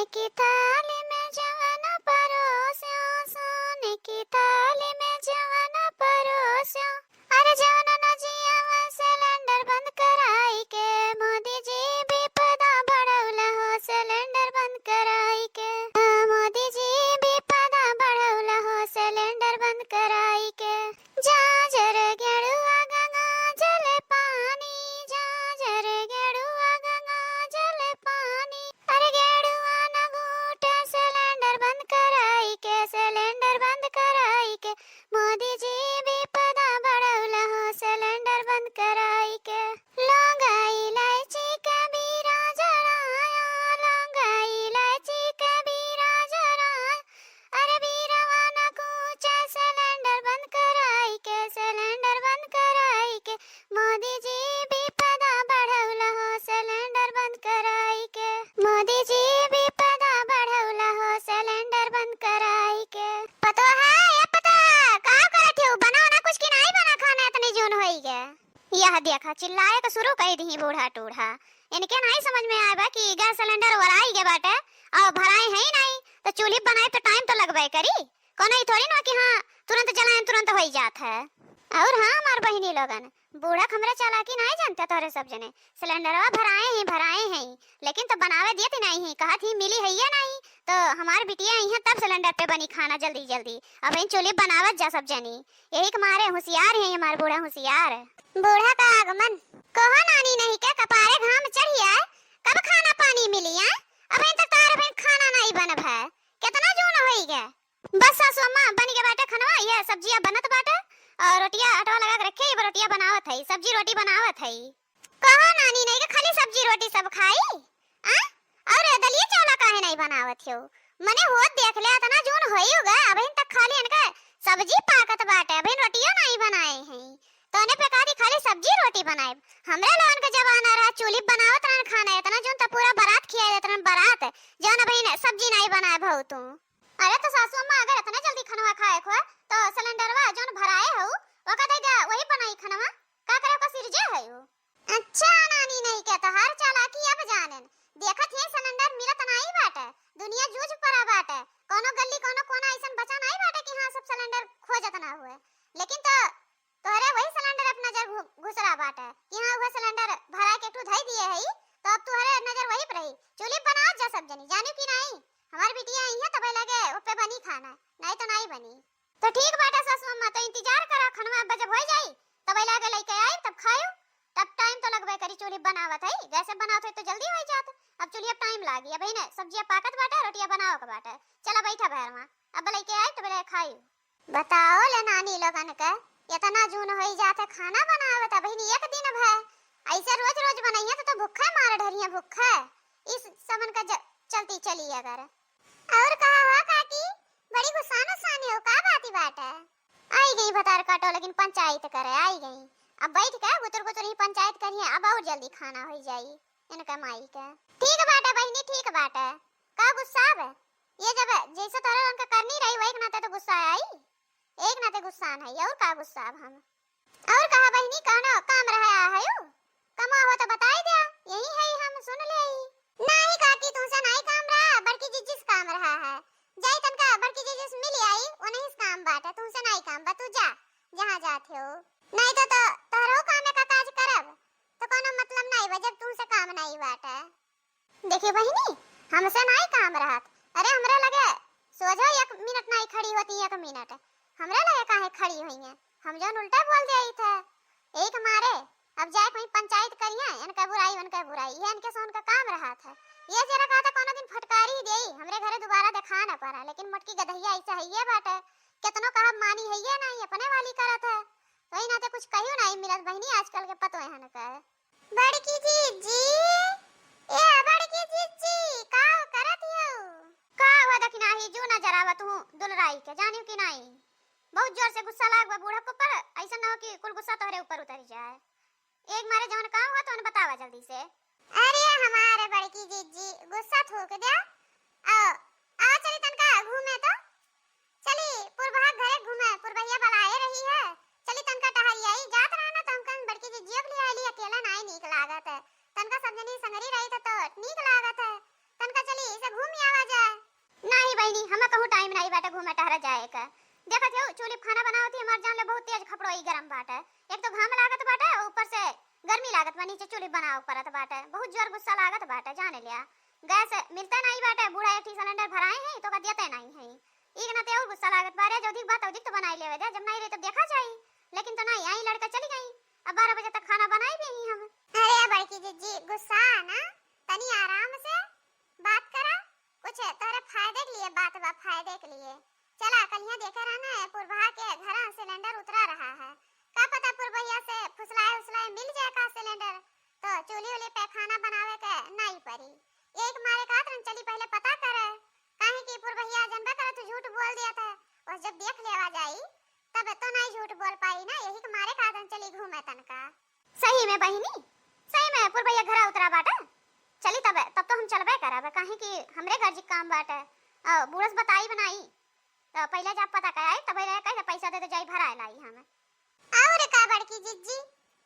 सोने की थाली में जवन परोस्यो, सोने की थाली में जवन परोस्यो। अरे जवन न जिया सिलेंडर बंद कराई के, मोदी जी विपदा बढ़ौला हो सिलेंडर बंद कराई के। मोदी जी विपदा बढ़ौला हो सिलेंडर बंद कराई के। जाजर गेड़ुआ गंगा जल पानी, जाजर गेड़ुआ गंगा जल पानी। अरे गेड़ुआ न घूटे सिलेंडर बंद कराई के, सिलेंडर बंद कराई के। मोदी जी विपदा बढ़ौला हो सिलेंडर बंद कराई के। लौंगा इलायची कबीरा जराया, लौंगा इलायची कबीरा जराया। अरे बीरवा न कूचे सिलेंडर बंद कराई के, सिलेंडर बंद कराई के। मोदी जी विपदा बढ़ौला हो सिलेंडर बंद कराई के। मोदी जी विपदा बढ़ौला हो सिलेंडर बंद कराई के। पतो है या पता का करत हो? बनाओ ना कुछ की नहीं बना खाना इतनी जोन होई गे। यह देखा चिल्लाए तो शुरू कर दी बूढ़ा टूढ़ा। इनके नहीं समझ में आएगा कि गैस सिलेंडर वराई के बाटे और भराई है ही नहीं तो चूल्ही बनाए तो टाइम तो लगबे करी। कोनो ही थोड़ी ना कि हाँ तुरंत जलाएं तुरंत हो जात है। और हाँ हमार बहिनी लोगन बूढ़ा खमरा चालाकी नहीं जानते तोरे सब जने। सिलेंडरवा भराए हैं लेकिन तो बनावे दिए थे नहीं, कहत ही मिली है या नहीं तो हमार बिटिया यहाँ तब सिलेंडर पे बनी खाना जल्दी जल्दी। अब इन चूल्हे बनावत जा सब जनी। यही के मारे होशियार है हमार बूढ़ा होशियार। बूढ़ा का आगमन कहो नानी नहीं के कपारे घाम चढ़िया कब खाना पानी मिली है। अब इन तक तार फिर खाना नहीं बनब है कितना जोन होई गे। बस सासू अम्मा बन के बाटे खनवा ये सब्जियां बनत बाटे और रोटियां आटा लगा के रखे ये रोटियां बनावत है सब्जी रोटी बनावत है। कहो नानी नहीं के खाली सब्जी रोटी सब खाई आ और दलिया चावल काहे नहीं बनावत हो? मने होत देख ले इतना जोन होई होगा। अब इन तक खाली इनका सब्जी पाकत बाटे अब इन रोटियां नहीं बनाए हैं तोने पे कहा खाली सब्जी रोटी बनाए। हमरा लोगन के जमाना रहा चूल्ही बनावत रहन खाना इतना जोन त पूरा बारात खियाए देत रहन बारात जौन बहिन सब्जी नहीं बनाए भऊ तू। अरे तो सासू अम्मा अगर इतना जल्दी खनवा खाए खो तो सिलेंडरवा जोन भराए हो वो कहते जा वही बनाई खनवा का करे को सिरजे है हो। अच्छा नानी नहीं कहता हर चालाकी अब जानन देखत है सिलेंडर मिलत नहीं बाटे दुनिया जूझ पड़ा बाटे कोनो गली कोनो कोना ऐसन बचा नहीं बाटे कि हां सब सिलेंडर खोजत ना हुए। लेकिन तो तोरे वही सिलेंडर अपना नजर घुसरा बाटे कि हां वो सिलेंडर भरा के तू धई दिए है तो अब तोरे नजर वही पर रही। चूल्ही बनाओ जा सब जनी जानी कि नहीं हमार बिटिया आई है तबे लगे ओपे बनी खाना नहीं तो नहीं बनी। तो ठीक बाटे सासू अम्मा तो इंतजार करा खनवा जब हो जाई तबे लगे लेके आई तब खायो तब टाइम तो लगबे करी। चूल्ही बनावत है गैस बनावत है तो जल्दी हो जात। अब चूल्ही टाइम लागी अब इने सब्जियां पाकत बाटे रोटियां बनाओ के बाटे चला बैठा भैरवा अब लेके आई तबे ले खाई। बताओ ले नानी लोगन के इतना जून होई जाते खाना बनावत अब इन एक दिन भै ऐसे रोज रोज बनाइए तो भूखा मार ढरिया भूखा इस समन का चलती चली अगर। और कहा हुआ काकी बड़ी गुस्सानो साने हो का बाती बात है। आई गई भतार काटो लेकिन पंचायत करे आई गई अब बैठ के गुतर गुतर ही पंचायत करिए अब और जल्दी खाना हो जाई इनका माई का। ठीक बात है बहनी ठीक बात है का गुस्सा है ये जब जैसे तोरे उनका करनी रही वही नाते तो गुस्सा आई एक नाते गुस्सा नहीं और का गुस्सा अब हम। और कहा बहनी कौन काम रहा है कमा हो तो बताई दे यही है हम सुन ले। नहीं काकी तुमसे नहीं काम रहा बड़की जिजिस काम रहा है जाई तनका बड़की जिजिस मिली आई उन्हीं काम बात है तुमसे नहीं काम बा तू जा जहां जाते हो नहीं तो तोरो काम का काज करब तो कोनो मतलब नहीं बा जब तुमसे काम नहीं बात है। देखिए बहनी हमसे नहीं काम रहत अरे हमरा लगे सोझो एक मिनट नहीं खड़ी होती एक मिनट हमरा लगे काहे खड़ी हुई है हम जो उल्टा बोल दे आई था एक मारे अब जाए कहीं पंचायत करिए इनका बुराई ये इनके सोन का काम रहा था। ये जरा कहा था कोनो दिन फटकारी देई हमरे घरे दोबारा दिखा ना पड़ा लेकिन मोटकी गधैया ऐसा है ये बात है कितनो कहा मानी है ये नहीं अपने वाली करत है तो ना तो कुछ कहियो नहीं मिलत बहनी आजकल के पतो है ना बड़की जीजी ए बड़की जीजी का करत हो का हुआ दखना ही जो नजर आवत हूं दुलराई के जानियो कि नहीं बहुत जोर से गुस्सा लागबा बूढ़ा को पर ऐसा ना हो कि कुल गुस्सा तोहरे ऊपर उतर जाए। एक मारे जवन काम हो तो उन्हें बतावा जल्दी से। अरे हमारे बड़की जीजी गुस्सा थूक दे आ चली तनका घूमे तो चली पुरभा घरे घूमे पुरभैया बलाए रही है चली तनका टहरी आई जात रहना तो हमकन बड़की जीजी अब ले आली अकेला नहीं नीक लागत है तनका सब जनी संगरी रही तो नीक लागत है तनका चली इसे घूम आवा घूमे टहरा जाए का। देखत हो चूल्हे पे खाना बनावत ही हमार जान ले बहुत तेज खपड़ोई गरम बाटे। एक तो घाम लागत बाटे ऊपर से गर्मी लागत बा, नीचे चूल्हे बनाव परत बाटे, बहुत जोर गुस्सा लागत बाटे जाने लिया। गैस मिलता नहीं बाटे, बूढ़ा एक सिलेंडर भराए हैं तो का देते नहीं है। एक ना ते और गुस्सा लागत बारे, जो अधिक बात अधिक तो बनाई लेवे दे, जब नहीं रहे तो देखा जाए। लेकिन तो नहीं आई लड़का चली गई, अब 12 बजे तक खाना बनाई भी ही हम। अरे बड़की जीजी गुस्सा ना, तनी आराम से बात करा, कुछ तेरे फायदे के लिए बात बा, फायदे के लिए। चला कल यहाँ देखे रहना है पुरभा के घर सिलेंडर उतरा रहा है, का पता पुरभैया से फुसलाए उसलाए मिल जाए का सिलेंडर, तो चूल्हे उली पे खाना बनावे के नहीं पड़ी। एक मारे का तरन चली पहले पता करे, काहे कि पुरभैया जनबा करे तू झूठ बोल दिया था, और जब देख लेवा जाई तब तो नहीं झूठ बोल पाई ना, यही के मारे का तरन चली घूमे तनका। सही में बहिनी, सही में पुरभैया घर उतरा बाटा, चली तब तो हम चलबे करब, काहे कि हमरे घर जी काम बाटे। बूढ़स बताई बनाई तो पहले जब पता कराई तब कहे पैसा दे दे जाई भराए लाई हम। और का बड़की जिज्जी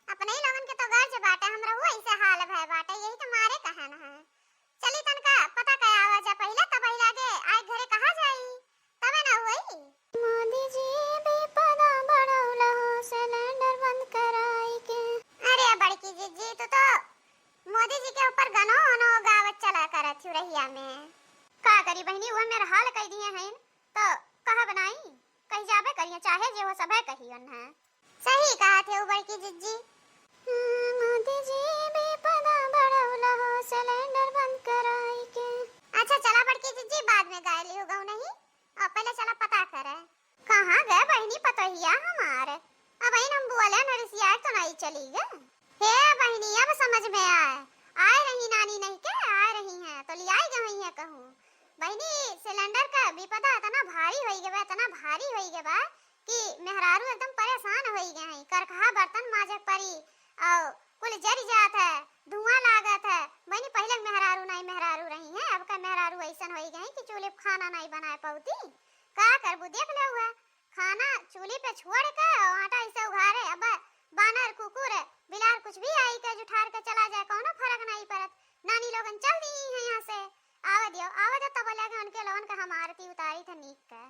अपने ही लोगन के तो घर जे बाटे, हमरा हुआ ऐसे हाल भय बाटे, यही तो मारे कहन है। चली तनका पता कया आवाज पहले तब ही लागे आए घरे कहा जाई, तबे ना होई। मोदी जी भी पदा बढ़ौला सिलेंडर बंद कराई के। अरे बड़की जिज्जी तो मोदी जी के ऊपर गनो नो गावत चला करत रहिया में, का करी बहनी वो मेरा हाल कह दिए हैं तो कहा बनाई, कहीं जाबे करिए चाहे जे वो सबे कहियन है। सही कहा थे वो बड़की जिज्जी, मोदी जी भी पदा बढ़ौला हो सिलेंडर बंद कराई के। अच्छा चला बड़की जिज्जी बाद में गाय लियो गऊ नहीं, और पहले चला पता करे कहां गए बहनी पतोहिया हमारे। अब इन हम बोले नरसिया तो नहीं चली गए। हे बहनी अब समझ में आए रही नानी नहीं के आ रही हैं तो ले आई गई है कहूं। बहनी सिलेंडर का विपदा इतना भारी होई गए, इतना भारी होई गए बा कि मेहरारू एकदम परेशान होई गए हैं, करखा बर्तन माजे परी और कुल जरी जात है, धुआं लागत है। बहनी पहले मेहरारू नहीं मेहरारू रही हैं, अब का मेहरारू ऐसन होई गए कि चूल्हे पे खाना नहीं बनाए पाउती। का करबू देख ले हुआ खाना चूल्हे पे छोड़ के आटा ऐसे उघारे, अब बानर कुकुर बिलार कुछ भी आई के जुठार के चला जाए कोनो फर्क नहीं पड़त। नानी लोगन चल दी है यहाँ से, आवे दो तब लगे उनके लोगन का हम आरती उतारी थे नीक के,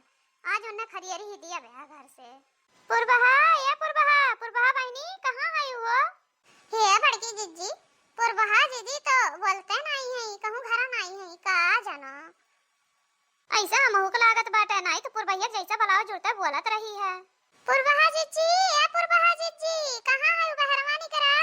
आज उन्हें खरियरी ही दिया बया घर से। पुरबहा ये पुरबहा बहनी कहाँ आई हो? हे बड़की जिज्जी पुरबहा दीदी तो बोलते नहीं है, कहूँ घर नहीं है का जाना। ऐसा हमहुक लागत बाटे, नहीं तो पुरबैया जैसा बलाव जुड़ता बोलत रही है। पुरबहा जिज्जी ए पुरबहा जिज्जी कहाँ है बहरवानी करा?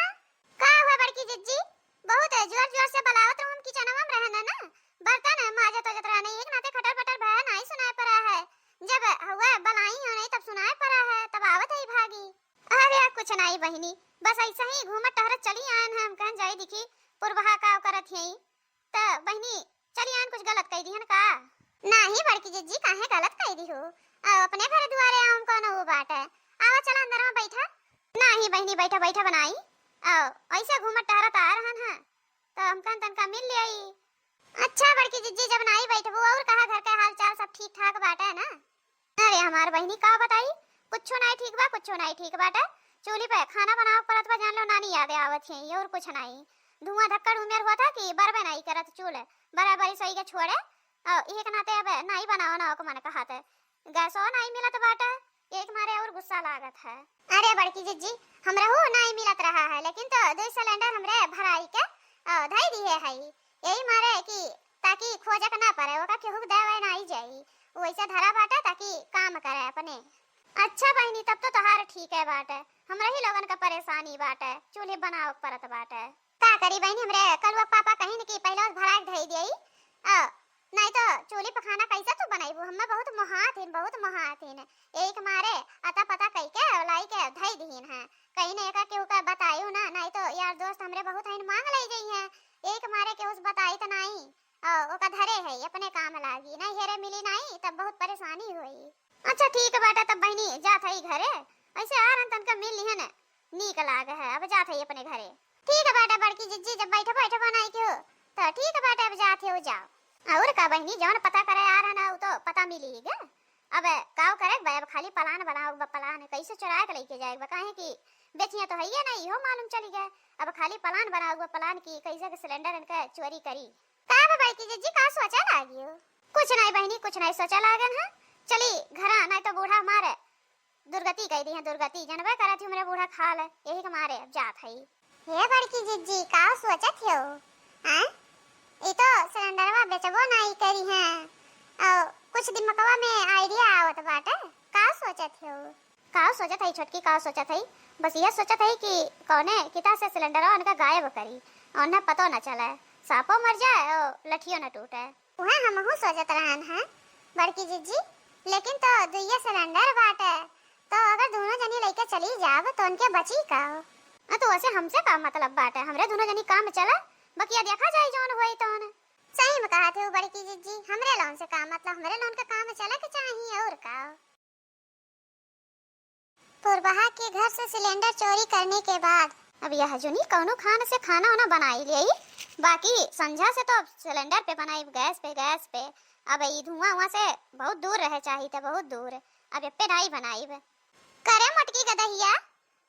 का हुआ बड़की जिज्जी? बहुत जोर जोर से बलावत हम किचनवा में रहना ना, बर्तन माजे तो जतरा नहीं, एक नाते खटर पटर भया नहीं सुनाई पड़ा है, जब हुआ बलाई हो नहीं तब सुनाई पड़ा है, तब आवत ही भागी। अरे कुछ नहीं बहनी, बस ऐसा ही घूमत टहरत चली आन हम, कहन जाई दिखी पुरबहा का करत यही तो बहनी चली आन कुछ गलत कह दी है का? नहीं बड़की जिज्जी काहे गलत कह दी हो, अपने घर दुआरे आऊं कौन वो बात है, आवा चला अंदर में बैठा। नहीं बहनी बैठा बैठा बनाई ऐसे घूमत टहरत आ रहन है तो हम कहन तनका मिल ले आई। अच्छा बड़की जिज्जी जब नहीं बैठबो और कहा घर के हाल चाल सब ठीक ठाक बाटे ना? अरे हमार बहनी का बताई कुछ नहीं ठीक बा, कुछ नहीं ठीक बाटे, चूल्हे पे खाना बनाव परत बा जान लो नानी याद आवत है, और कुछ नहीं। धुआं धक्कड़ उमेर हुआ था कि बरबे नहीं करत चूल्हे बराबर सही के छोड़े, एक नाते अब नहीं बनाओ ना को मन कहते गैसो नहीं मिलत बाटे, एक मारे और गुस्सा लागत है। अरे बड़की जिज्जी हमरा हो नहीं मिलत रहा है, लेकिन तो 2 सिलेंडर हमरे भराई के धई दिए है, यही मारे कि ताकि खोजे के ना पड़े, ओका केहू देवे नहीं जाई, वैसे धरा बाटे ताकि काम करे अपने। अच्छा बहनी तब तो तोहार ठीक है बाटे, हमरा ही लोगन का परेशानी बाटे, चूल्हे बनाओ परत बाटे। का करी बहनी हमरे कल वो पापा कहिन कि पहले भराई धई देई, नहीं तो चूल्हे पे खाना कैसे तू बनाईबू, हमें बहुत महाथिन एक मारे अता पता कई के लाई के धई दीन है, कहीं ने एका केहू का बताइयो ना, नहीं तो यार दोस्त हमरे बहुत हइन मांग ले गई है, एक मारे के उस बताई तो नहीं ओका धरे है अपने काम लागी, नहीं हेरे मिली नहीं तब बहुत परेशानी हुई। अच्छा ठीक बाटा तब बहनी जात है घरे, ऐसे आ रन तन का मिल लिहन नीक लाग है, अब जात है अपने घरे। ठीक बाटा बड़की जिज्जी जब बैठे बैठे बनाई के हो तो ठीक बाटा अब जात हो जाओ। और का बहनी जौन पता करे आ रहा ना वो तो पता मिलीगा, अब काव करे अब खाली पलान बनाओ, पलान कैसे चुरा के लेके जाएगा, काहे कि बेचिया तो है ही नहीं हो मालूम चली गए, अब खाली पलान बनाओ, पलान की कैसे के सिलेंडर इनका चोरी करी। का बड़की जिज्जी का सोचा लागी हो? कुछ नहीं बहनी कुछ नहीं सोचा लागन है, चली घरा, नहीं तो बूढ़ा हमारे दुर्गति कह दी है, दुर्गति जनबे करा थी मेरे बूढ़ा खा ले, यही के मारे अब जात है। हे बड़की जिज्जी का सोचत हो? हां ई तो सिलेंडरवा बेचबो नहीं करी है और कुछ दिमागवा में आइडिया आवत बाटे, का सोचत हो? का सोचत है छोटकी, का सोचत है? बस ये सोचत है कि कौने किता से सिलेंडरवा उनका गायब करी और ना पतो न चले, सांपो मर जाए और लठियो न टूटे। वह हमहु सोचत रहन है बड़की जिज्जी, लेकिन तो दुइया सिलेंडर बाटे, तो अगर दोनों जनी लेके चली जाब तो उनके बची का? तो वैसे हमसे का मतलब बाटे, हमरे दोनों जनी काम चला, बकिया देखा जाए जौन होई तौन। सही में कहा थे बड़की जिज्जी, हमरे लोन से काम मतलब हमरे लोन का काम चला के चाहिए और का। पुरबहा के घर से सिलेंडर चोरी करने के बाद अब यह जुनी कौनो खान से खाना वाना बनाई ले, बाकी संझा से तो सिलेंडर पे बनाई, गैस पे। अब ई धुआं से बहुत दूर रहे चाहिए थे, बहुत दूर, अब ये पे नहीं बनाई। करे मटकी गदहिया,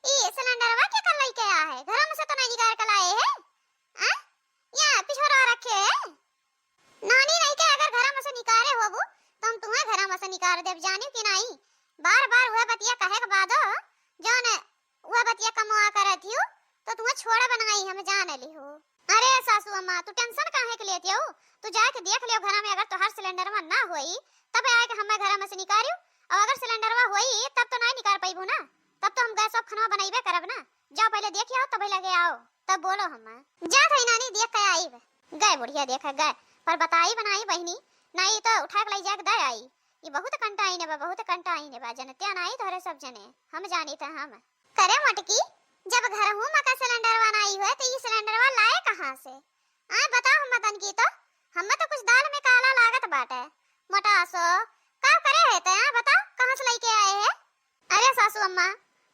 ई सिलेंडरवा के कर लई के आ है, घर में से तो नहीं निकाल के लाए है? हां या पिछोरा रखे है? नानी नहीं के अगर घर में से निकाले होबू तो हम तुम्हें घर में से निकाल देब, जानी कि नहीं? बार-बार वह बतिया कहे के बाद जौन वह बतिया कमवा करत हियो तो तुम्हें छोड़ा बनाई हम जान ली हो। अरे सासू अम्मा तू टेंशन काहे के लेती हो? तू जाके देख लियो घर में, अगर तोहर सिलेंडरवा ना होई तब आए के हमें घर में से निकालियो, और अगर सिलेंडरवा होई तब तो नहीं निकाल पाइबू ना, तब तो हम गैस और खाना बनाइबे करब ना। जाओ पहले देख आओ तब लगे आओ तब बोलो। हम जा थई नानी देख के आई गए, बुढ़िया देख गए पर बताई बनाई बहनी नहीं तो उठा के ले जाके दे आई। ये बहुत कंटाई ने बा, बहुत कंटाई ने बा, जनत्या नहीं तोरे सब जने हम जानी थे। हम करे मटकी जब घर हूं मका सिलेंडरवा नहीं हुए तो ये सिलेंडरवा लाए कहां से? आ बताओ हम तन की तो हम तो कुछ दाल में काला लागत बाटे मोटासो का करे है ते? बताओ कहां से लेके आए है? अरे सासू अम्मा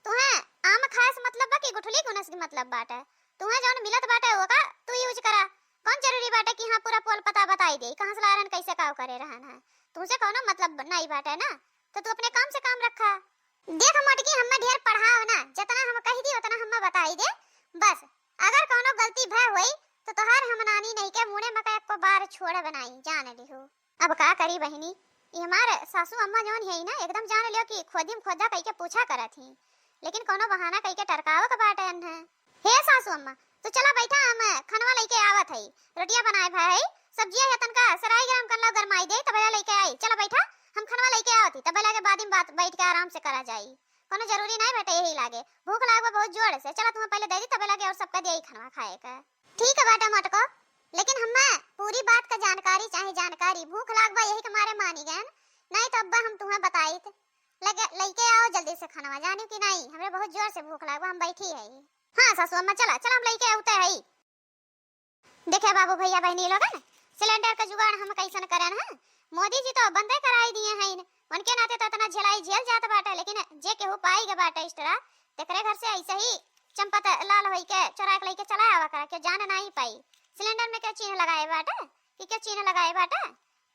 तुम्हें आम खाए से मतलब बा कि गुठली गुनस की मतलब बाटे? तुम्हें जौन मिलत बाटे वो का तू यूज करा, कौन जरूरी बाटे कि हां पूरा पोल पता बताई दे कहां से लारन कैसे काव करे रहन है? तुमसे कोनो मतलब नहीं बाटे ना, तो तू अपने काम से काम रखा। देख मटकी हमें ढेर पढ़ाओ ना, जितना हम कह दी उतना हमें बताई दे बस। अगर कोनो गलती भय होई तो तोहार हम नानी नहीं के मुंह में एक को बार छोड़ बनाई जान लिहो। अब का करी बहनी, ये हमारे सासू अम्मा जोन है ना एकदम जान लियो कि खोदिम खोदा कह के पूछा करत ही, लेकिन कोनो बहाना कह के टरकाव के बाटे है। हे सासू अम्मा तो चला बैठा, हम खनवा लेके आवत हई, रोटियां बनाए भाई, सब्जियां यतन का सराय गरम कर लो गरमाई दे तबला लेके आई। चला बैठा हम खनवा लेके आवती तबला के बाद बात बैठ के आराम से करा जाई, कोनो जरूरी नहीं बेटे यही लागे, भूख लागबे बहुत जोर से। चला तुम्हें पहले दे दी तबला के और सबका देई खनवा खाए का। ठीक है बेटा मटको, लेकिन हमें पूरी बात का जानकारी चाहिए, जानकारी। भूख लागबा यही के मारे मानी गए, नहीं तो अब्बा हम तुम्हें बताई लगे लेके आओ जल्दी से खनवा, जानी कि नहीं हमें बहुत जोर से भूख लागबा, हम बैठी है। हां सासू अम्मा चला चला हम लेके आते है। देखे बाबू भैया बहनी लोगन सिलेंडर का जुगाड़ हम कैसन करन है, मोदी जी तो बंदे कराई दिए हैं, उनके नाते तो इतना झेलाई झेल जात बाटे, लेकिन जे केहू पाई के बाटे इस्टरा तेकरे घर से ऐसे ही चंपत लाल होई के चोरा के लेके चला आवा करा के जान नहीं पाई। सिलेंडर में क्या चिन्ह लगाए बाटे कि क्या चिन्ह लगाए बाटे,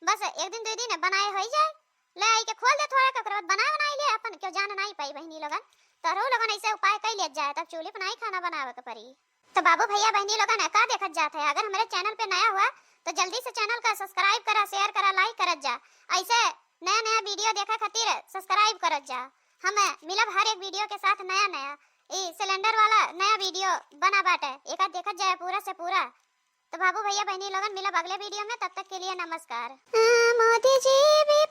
बस एक दिन दो दिन बनाए हो जाए, ले आई के खोल दे थोड़ा के बाद बनाई ले अपन, क्यों जान नहीं पाई बहनी लोगन। तो रो लोगन ऐसे उपाय कई ले जाए तब चूल्हे पे नहीं खाना बनावे के पड़ी। तो बाबू भैया बहनी लोगन का देखत जात है, अगर हमारे चैनल पे नया हुआ तो जल्दी से चैनल का सब्सक्राइब करा, शेयर करा, लाइक करत जा, ऐसे नया नया वीडियो देखा खातिर सब्सक्राइब करत जा। हम मिलब हर एक वीडियो के साथ नया नया ये सिलेंडर वाला नया वीडियो बना बाटे, एक आध देखत जाए पूरा से पूरा। तो बाबू भैया बहनी लोगन मिलब अगले वीडियो में, तब तक के लिए नमस्कार। मोदी जी भी